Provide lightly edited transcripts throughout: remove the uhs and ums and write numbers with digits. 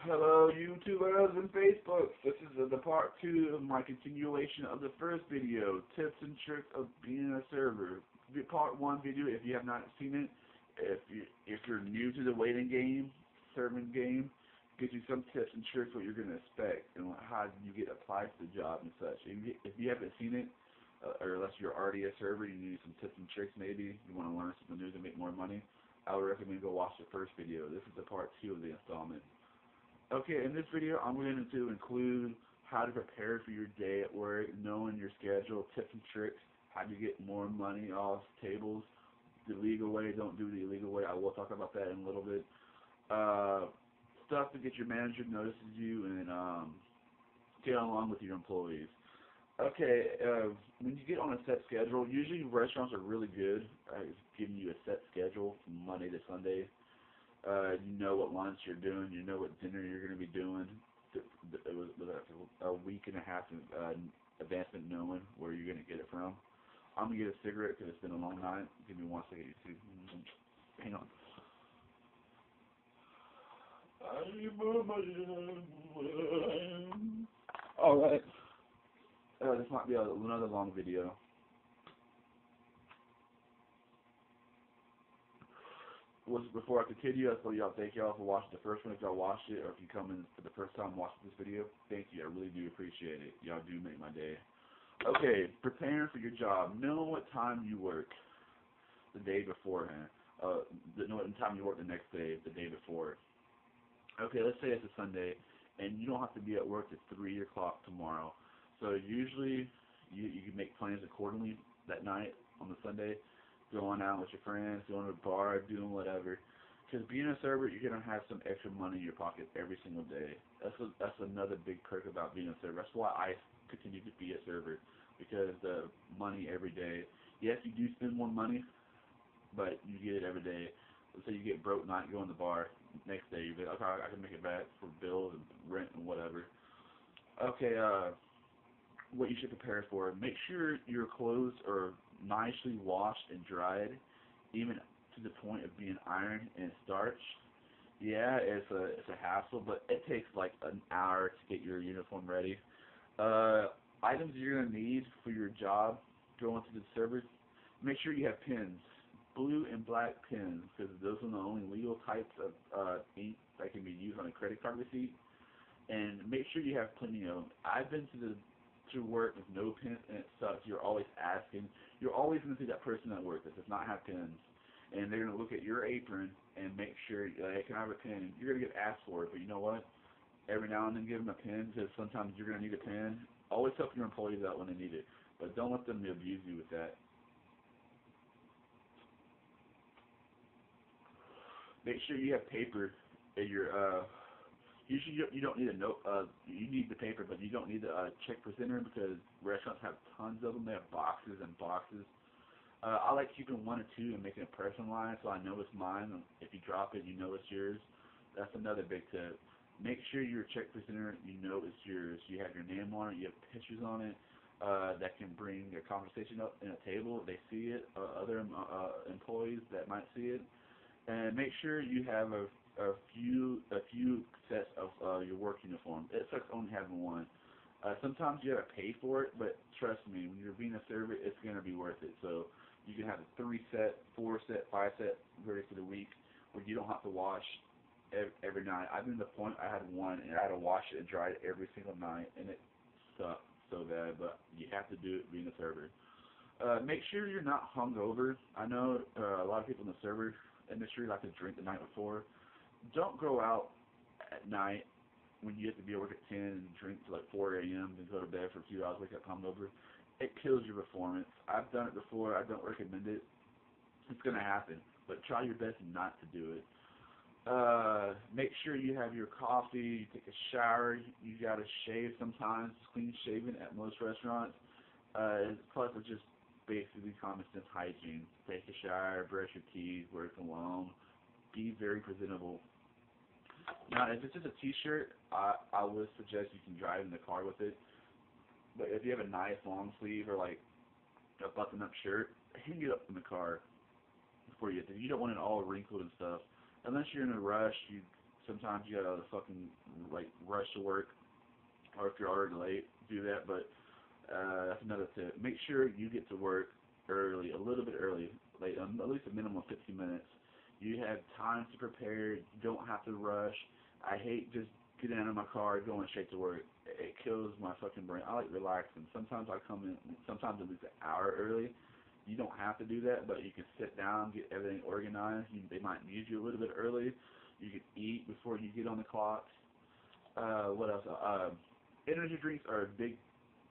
Hello, YouTubers and Facebook. This is the part 2 of my continuation of the first video, tips and tricks of being a server. Part 1 video, if you have not seen it, if you're new to the waiting game, serving game, gives you some tips and tricks what you're going to expect and how you get applied to the job and such. If you haven't seen it, or unless you're already a server, you need some tips and tricks maybe, you want to learn something new to make more money, I would recommend go watch the first video. This is the part 2 of the installment. Okay, in this video, I'm going to include how to prepare for your day at work, knowing your schedule, tips and tricks, how to get more money off tables, the legal way, don't do the illegal way. I will talk about that in a little bit. Stuff to get your manager notices you and get along with your employees. Okay, when you get on a set schedule, usually restaurants are really good at giving you a set schedule from Monday to Sunday. You know what lunch you're doing, you know what dinner you're going to be doing. It was a week and a half advancement knowing where you're going to get it from. I'm going to get a cigarette because it's been a long night. Give me 1 second, you see. Hang on. Alright. This might be another long video. Before I continue, thank y'all for watching the first one if y'all watched it, or if you come in for the first time watching this video. Thank you, I really do appreciate it. Y'all do make my day. Okay, preparing for your job. Know what time you work the day beforehand. Know what time you work the next day, the day before. Okay, let's say it's a Sunday, and you don't have to be at work at 3 o'clock tomorrow. So usually, you can make plans accordingly that night on the Sunday. Going out with your friends, going to a bar, doing whatever. Because being a server, you're going to have some extra money in your pocket every single day. That's another big perk about being a server. That's why I continue to be a server. Because the money every day. Yes, you do spend more money, but you get it every day. Let's say you get broke night, you go in the bar. Next day, you be like, okay, I can make it back for bills and rent and whatever. Okay, what you should prepare for. Make sure your clothes are nicely washed and dried, even to the point of being ironed and starched. Yeah, it's a hassle, but it takes like an hour to get your uniform ready. Items you're going to need for your job going to the servers, make sure you have pens. Blue and black pens, because those are the only legal types of ink that can be used on a credit card receipt. And make sure you have plenty of them. I've been to work with no pens, and it sucks. You're always asking. You're always going to see that person at work that does not have pens, and they're going to look at your apron and make sure, hey, can I have a pen? You're going to get asked for it, but you know what? Every now and then give them a pen, because sometimes you're going to need a pen. Always help your employees out when they need it, but don't let them abuse you with that. Make sure you have paper in your usually you don't need a note. You need the paper, but you don't need a check presenter because restaurants have tons of them. They have boxes and boxes. I like keeping 1 or 2 and making it personalized, so I know it's mine. If you drop it, you know it's yours. That's another big tip. Make sure your check presenter, you know it's yours. You have your name on it. You have pictures on it that can bring a conversation up in a table. If they see it, other employees that might see it. And make sure you have a few sets of your work uniform. It sucks only having one. Sometimes you have to pay for it, but trust me, when you're being a server, it's going to be worth it. So you can have a 3-set, 4-set, 5-set ready for the week where you don't have to wash every night. I've been to the point I had one, and I had to wash it and dry it every single night, and it sucked so bad, but you have to do it being a server. Make sure you're not hungover. I know a lot of people in the server industry like to drink the night before. Don't go out at night when you have to be at work at 10 and drink till like 4 a.m. and go to bed for a few hours, wake up hungover. It kills your performance. I've done it before. I don't recommend it. It's going to happen, but try your best not to do it. Make sure you have your coffee, you take a shower, you got to shave sometimes. It's clean shaven at most restaurants. Plus, it's just basically common sense hygiene. Take a shower, brush your teeth, wear cologne, be very presentable. Now, if it's just a t-shirt, I would suggest you can drive in the car with it. But if you have a nice long sleeve or like a button-up shirt, hang it up in the car before you. You don't want it all wrinkled and stuff. Unless you're in a rush, you Sometimes you gotta fucking like rush to work, or if you're already late, do that. But that's another tip. Make sure you get to work early, a little bit early, like at least a minimum of 15 minutes. You have time to prepare. You don't have to rush. I hate just getting out of my car, going straight to work. It kills my fucking brain. I like relaxing. Sometimes I come in, sometimes at least an hour early. You don't have to do that, but you can sit down, get everything organized. They might need you a little bit early. You can eat before you get on the clock. What else? Energy drinks are a big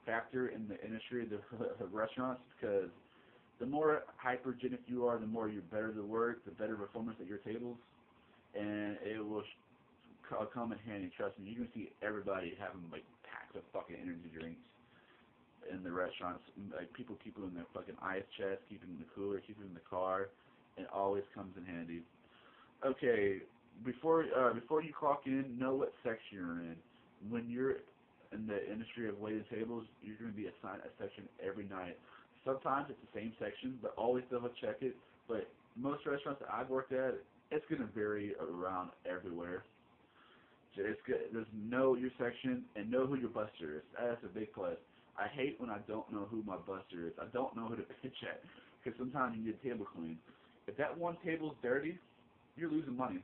factor in the industry, the restaurants, because the more hypergenic you are, the more you're better to work, the better performance at your tables, and it will come in handy. Trust me, you can see everybody having like packs of fucking energy drinks in the restaurants. Like people keep them in their fucking ice chest, keep them in the cooler, keep them in the car. It always comes in handy. Okay, before you clock in, know what section you're in. When you're in the industry of waiting tables, you're going to be assigned a section every night. Sometimes it's the same section, but always double check it. But most restaurants that I've worked at, it's going to vary around everywhere. So it's good. Just know your section and know who your buster is. That's a big plus. I hate when I don't know who my buster is. I don't know who to pitch at because sometimes you need a table clean. If that one table's dirty, you're losing money.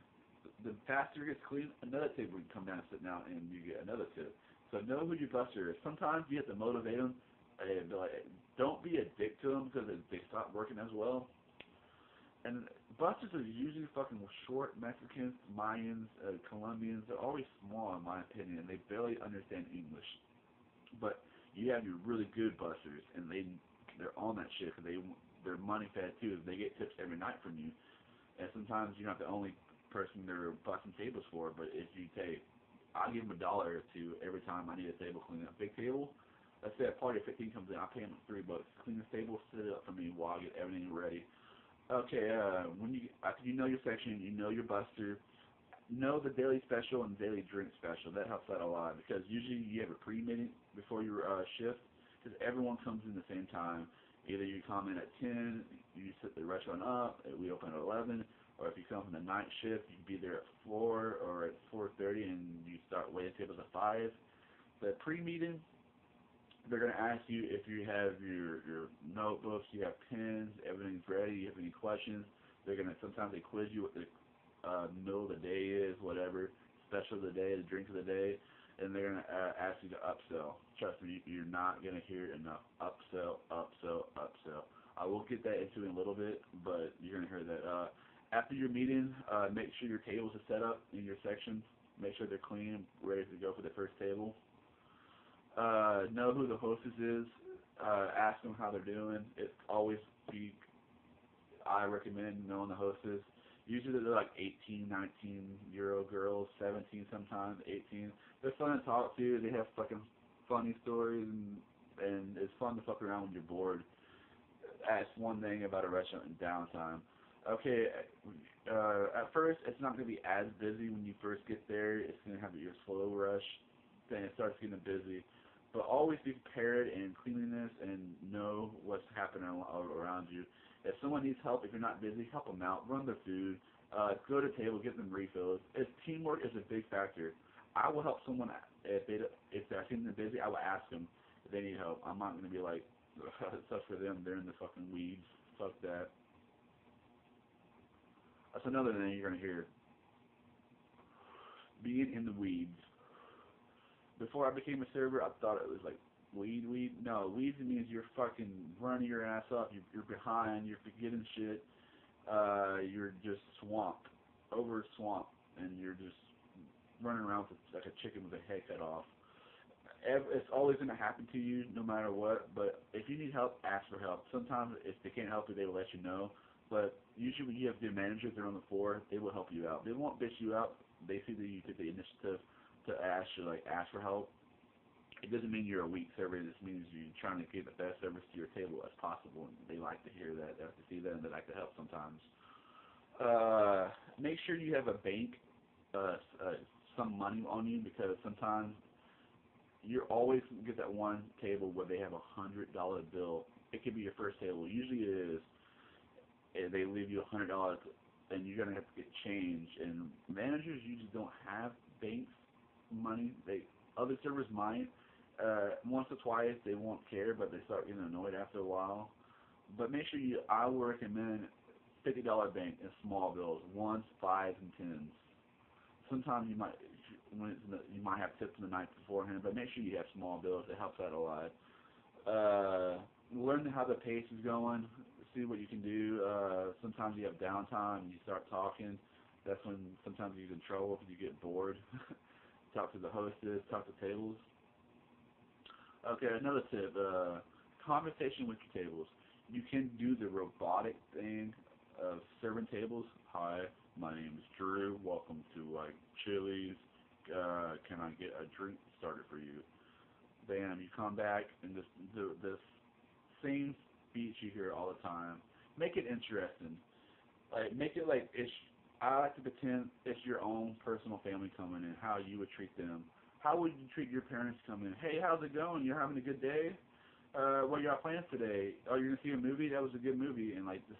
The faster it gets clean, another table can come down and sit down, and you get another tip. So know who your buster is. Sometimes you have to motivate them. And be like, don't be a dick to them because they stop working as well. And busters are usually fucking short Mexicans, Mayans, Colombians. They're always small in my opinion. They barely understand English. But you have your really good busters, and they're on that shit because they're money fed too. They get tips every night from you. And sometimes you're not the only person they're busting tables for, but if you take, I'll give them $1 or two every time I need a table cleaned up. Big table, let's say a party of 15 comes in, I pay them $3. Clean this table, set it up for me while I get everything ready. Okay, after you know your section, you know your buster, know the daily special and daily drink special. That helps out a lot because usually you have a pre-meeting before your shift because everyone comes in the same time. Either you come in at 10, you set the restaurant up, we open at 11, or if you come from the night shift, you can be there at 4 or at 4:30 and you start waiting tables at 5. The pre-meeting, they're going to ask you if you have your notebooks, you have pens, everything's ready, you have any questions. They're going to, sometimes they quiz you what the meal of the day is, whatever, special of the day, the drink of the day, and they're going to ask you to upsell. Trust me, you're not going to hear enough. Upsell, upsell, upsell. I will get that into in a little bit, but you're going to hear that. After your meeting, make sure your tables are set up in your section. Make sure they're clean, ready to go for the first table. Know who the hostess is. Ask them how they're doing. It always be, I recommend knowing the hostess. Usually they're like 18, 19-year-old girls, 17 sometimes, 18. They're fun to talk to. They have fucking funny stories, and it's fun to fuck around when you're bored. That's one thing about a restaurant in downtime. Okay, at first it's not going to be as busy when you first get there. It's going to have your slow rush. Then it starts getting busy. But always be prepared in cleanliness and know what's happening around you. If someone needs help, if you're not busy, help them out. Run their food. Go to the table, get them refills. Teamwork is a big factor. I will help someone if I see them busy. I will ask them if they need help. I'm not going to be like, it sucks for them. They're in the fucking weeds. Fuck that. That's another thing you're going to hear. Being in the weeds. Before I became a server, I thought it was like weed. No, weeds means you're fucking running your ass off. You're behind. You're forgetting shit. You're just swamped, over swamped, and you're just running around like a chicken with a head cut off. It's always going to happen to you, no matter what. But if you need help, ask for help. Sometimes if they can't help you, they will let you know. But usually when you have your managers that are on the floor, they will help you out. They won't bitch you out. They see that you take the initiative to ask for help. It doesn't mean you're a weak server. It just means you're trying to get the best service to your table as possible. And they like to hear that. They like to see that, and they like to help sometimes. Make sure you have a bank, some money on you, because sometimes you're always going to get that one table where they have $100 bill. It could be your first table. Usually it is. They leave you $100 and you're gonna have to get change. And managers usually don't have banks money. They other servers might. Once or twice they won't care, but they start getting annoyed after a while. But make sure you. I would recommend $50 bank in small bills, ones, fives, and tens. Sometimes you might you might have tips in the night beforehand, but make sure you have small bills. It helps out a lot. Learn how the pace is going. See what you can do. Sometimes you have downtime and you start talking. That's when sometimes you get in trouble because you get bored. Talk to the hostess. Talk to tables. Okay, another tip. Conversation with your tables. You can do the robotic thing of serving tables. Hi, my name is Drew. Welcome to like Chili's. Can I get a drink started for you? Bam, you come back and this same speech you hear all the time. Make it interesting. Like make it like it's. I like to pretend it's your own personal family coming in. How you would treat them. How would you treat your parents coming in? Hey, how's it going? You're having a good day? What are your plans today? Oh, you're gonna see a movie? That was a good movie. And like this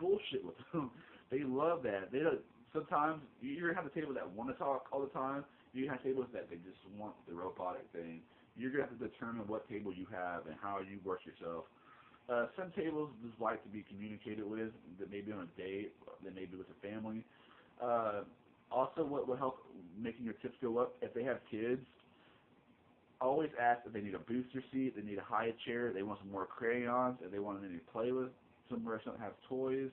bullshit with them. They love that. They don't. Sometimes you're gonna have a table that want to talk all the time. You have tables that they just want the robotic thing. You're gonna have to determine what table you have and how you work yourself. Some tables just like to be communicated with, that maybe on a date, that maybe with a family. Also, what will help making your tips go up, if they have kids, always ask if they need a booster seat, they need a high chair, they want some more crayons, if they want anything to play with. Some restaurants have toys.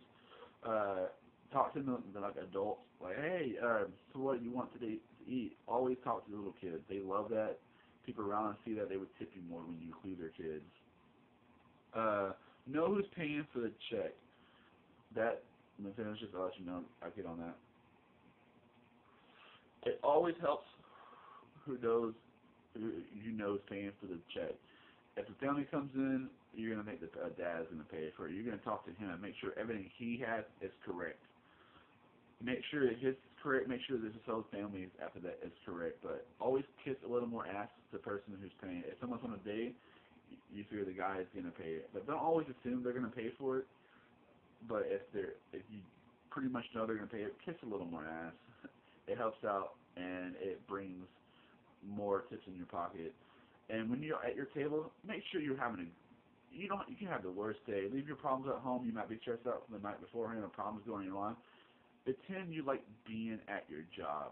Talk to them like adults, like, hey, so what do you want today to eat? Always talk to the little kids. They love that. People around see that, they would tip you more when you include their kids. Know who's paying for the check. That, let me finish just to let you know, I get on that. It always helps who knows, who you know is paying for the check. If the family comes in, you're gonna make the dad's gonna pay for it. You're gonna talk to him, make sure everything he has is correct. Make sure that his is correct. Make sure that his whole family after that is correct. But always kiss a little more ass to the person who's paying. If someone's on a date, you figure the guy is gonna pay it. But don't always assume they're gonna pay for it. But if you pretty much know they're gonna pay it, kiss a little more ass. It helps out and it brings more tips in your pocket. And when you're at your table, make sure you're having a you can have the worst day. Leave your problems at home. You might be stressed out from the night beforehand, or problems going on. Pretend you like being at your job.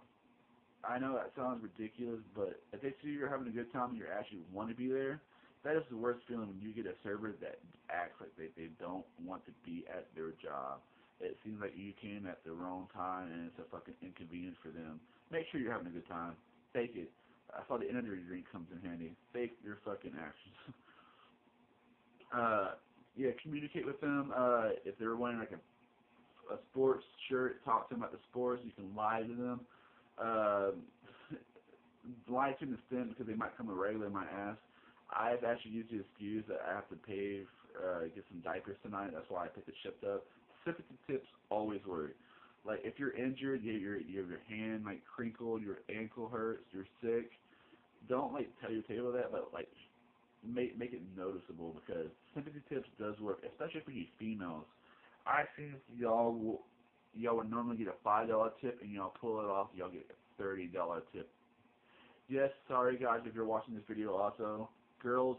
I know that sounds ridiculous, but if they see you're having a good time and you actually want to be there, that is the worst feeling when you get a server that acts like they don't want to be at their job. It seems like you came at the wrong time and it's a fucking inconvenience for them. Make sure you're having a good time. Fake it. I saw the energy drink comes in handy. Fake your fucking actions. Yeah, communicate with them. If they're wearing like a sports shirt, talk to them about the sports. You can lie to them. Uh, Lie to an extent because they might come a regular might ask. I've actually used the excuse that I have to pay get some diapers tonight. That's why I picked it shipped up. Sympathy tips always work. Like if you're injured, you have your hand like crinkled, your ankle hurts, you're sick. Don't like tell your table that, but like make it noticeable because sympathy tips does work, especially for you females. I think y'all would normally get a $5 tip and y'all pull it off, y'all get a $30 tip. Yes, sorry guys if you're watching this video also. Girls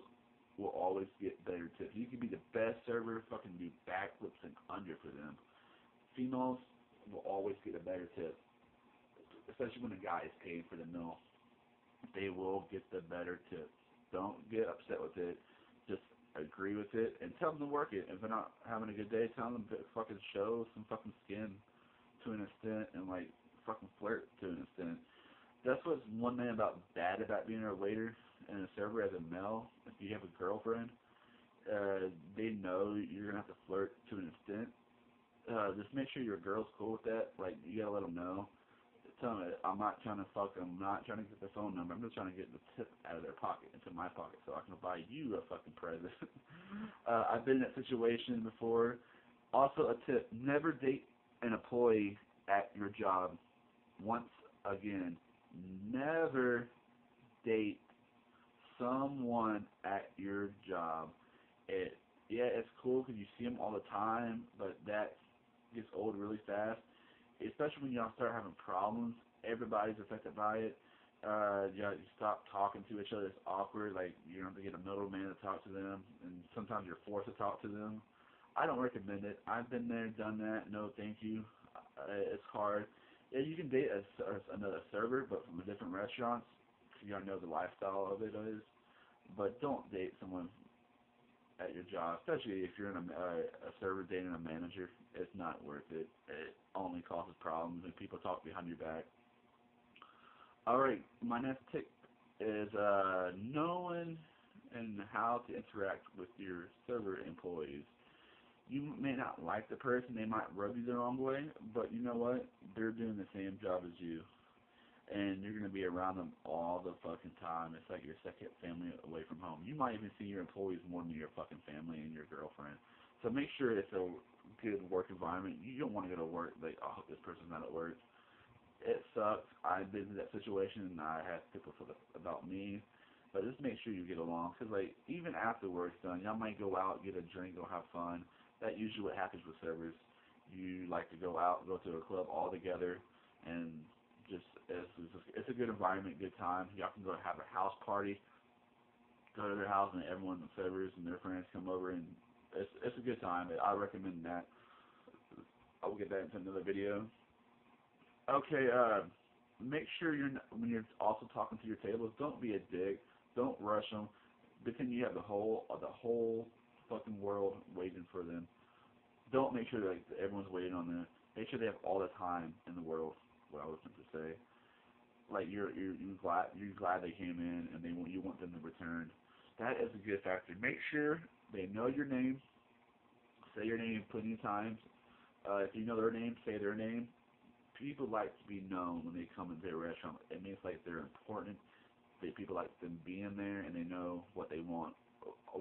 will always get better tips. You can be the best server, fucking do backflips and under for them. Females will always get a better tip, especially when a guy is paying for the meal. They will get the better tip. Don't get upset with it. Just agree with it and tell them to work it. If they're not having a good day, tell them to fucking show some fucking skin to an extent and like fucking flirt to an extent. That's what's one thing bad about being a waiter and a server as a male. If you have a girlfriend, they know you're gonna have to flirt to an extent. Just make sure your girl's cool with that. Like you gotta let them know. Tell them I'm not trying to fuck them. I'm not trying to get their phone number. I'm just trying to get the tip out of their pocket into my pocket so I can buy you a fucking present. I've been in that situation before. Also, a tip: never date an employee at your job. Once again, never date someone at your job. It's cool because you see them all the time, but that's gets old really fast, especially when y'all start having problems. Everybody's affected by it. You stop talking to each other. It's awkward. Like you have to get a middleman to talk to them, and sometimes you're forced to talk to them. I don't recommend it. I've been there, done that. No, thank you. It's hard. Yeah, you can date another server, but from a different restaurant. You gotta know the lifestyle of it is. But don't date someone at your job, especially if you're in a server dating a manager. It's not worth it. It only causes problems, and people talk behind your back. All right, my next tip is knowing and how to interact with your server employees. You may not like the person, they might rub you the wrong way, but you know what? They're doing the same job as you, and you're gonna be around them all the fucking time. It's like your second family away from home. You might even see your employees more than your fucking family and your girlfriend. So make sure it's a good work environment. You don't want to go to work like, oh, this person's not at work. It sucks. I've been in that situation, and I had people feel about me. But just make sure you get along, because like even after work's done, y'all might go out, get a drink, go have fun. That usually what happens with servers. You like to go out, go to a club all together, and just it's a good environment, good time. Y'all can go have a house party, go to their house, and everyone, the servers and their friends come over, and it's a good time. I recommend that. I will get that into another video. Okay, make sure when you're also talking to your tables, don't be a dick. Don't rush them. Pretend you have the whole fucking world waiting for them. Don't make sure that like, everyone's waiting on them. Make sure they have all the time in the world. What I was going to say, like you're glad they came in, and you want them to return. That is a good factor. Make sure they know your name. Say your name plenty of times. If you know their name, say their name. People like to be known when they come into a restaurant. It means like they're important. People like them being there, and they know what they want.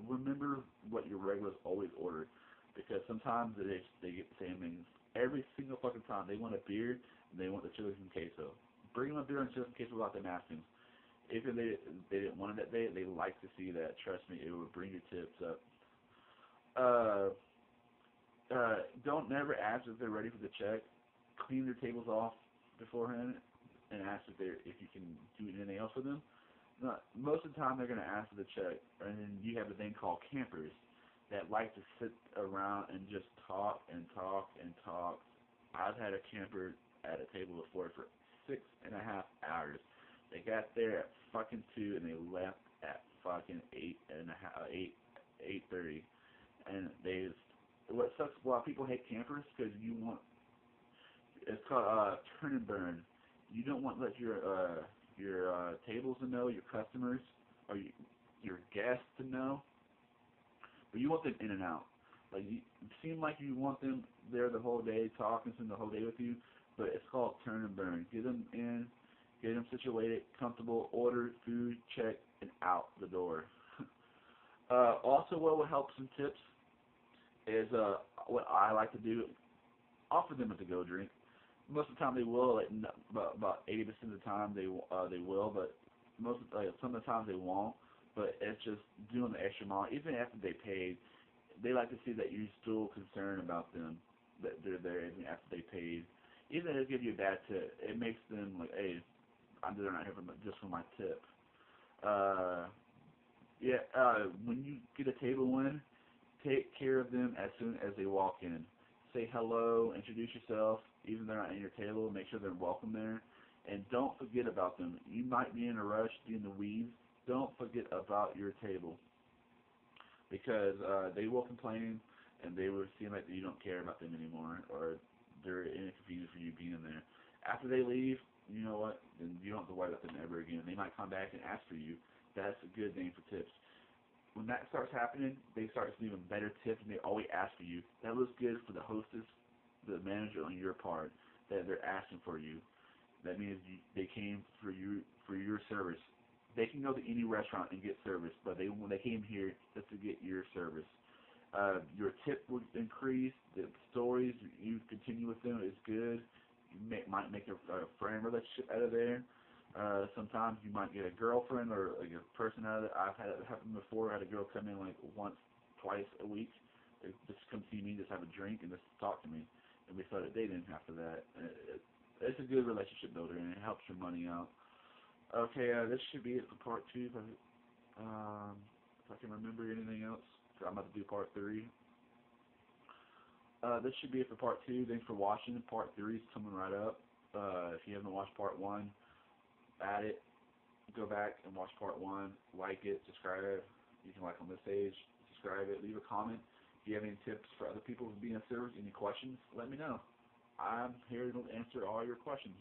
Remember what your regulars always order, because sometimes they get the same things every single fucking time. They want a beer, and they want the chili and queso. Bring them a beer and chili and queso without them asking. If they didn't want it that day, they like to see that. Trust me, it will bring your tips up. Uh, don't never ask if they're ready for the check. Clean their tables off beforehand and ask if you can do anything else for them. No, most of the time they're going to ask for the check, and then you have a thing called campers that like to sit around and just talk and talk and talk. I've had a camper at a table before for 6.5 hours. They got there at fucking 2 and they left at fucking 8:30. And what sucks, well, people hate campers because it's called turn and burn. You don't want to let your tables to know, your customers, or your guests to know, but you want them in and out. Like it seem like you want them there the whole day, talking, spend the whole day with you, but it's called turn and burn. Get them in, get them situated, comfortable, order food, check, and out the door. Also, what will help some tips is what I like to do, offer them a to-go drink. Most of the time they will, like about 80% of the time they will, but some of the times they won't. But it's just doing the extra mile, even after they paid. They like to see that you're still concerned about them, that they're there even after they paid. Even if they give you a bad tip, it makes them like, hey, they're not here just for my tip. When you get a table in, take care of them as soon as they walk in. Say hello, introduce yourself, even if they're not in your table, make sure they're welcome there. And don't forget about them. You might be in a rush doing the weaves. Don't forget about your table, because they will complain, and they will seem like you don't care about them anymore, or they're inconvenient for you being there. After they leave, you know what? Then you don't have to worry about them ever again. They might come back and ask for you. That's a good thing for tips. When that starts happening, they start leaving better tips, and they always ask for you. That looks good for the hostess, the manager on your part, that they're asking for you. That means they came for your service. They can go to any restaurant and get service, but when they came here just to get your service. Your tip will increase. The stories you continue with them is good. You might make a friend relationship out of there. Sometimes you might get a girlfriend or like a person out of it. I've had it happen before. I had a girl come in like once, twice a week. They just come see me, just have a drink, and just talk to me. and we started dating after that. It's a good relationship builder, and it helps your money out. Okay, this should be it for part 2. If I can remember anything else, I'm about to do part 3. This should be it for part 2. Thanks for watching. Part 3 is coming right up. If you haven't watched part 1, add it. Go back and watch part 1. Like it, subscribe. You can like on this page, subscribe it, leave a comment. If you have any tips for other people who be in service, any questions, let me know. I'm here to answer all your questions.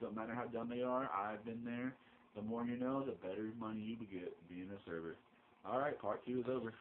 Don't matter how dumb they are, I've been there. The more you know, the better money you will get being a server. Alright, part 2 is over.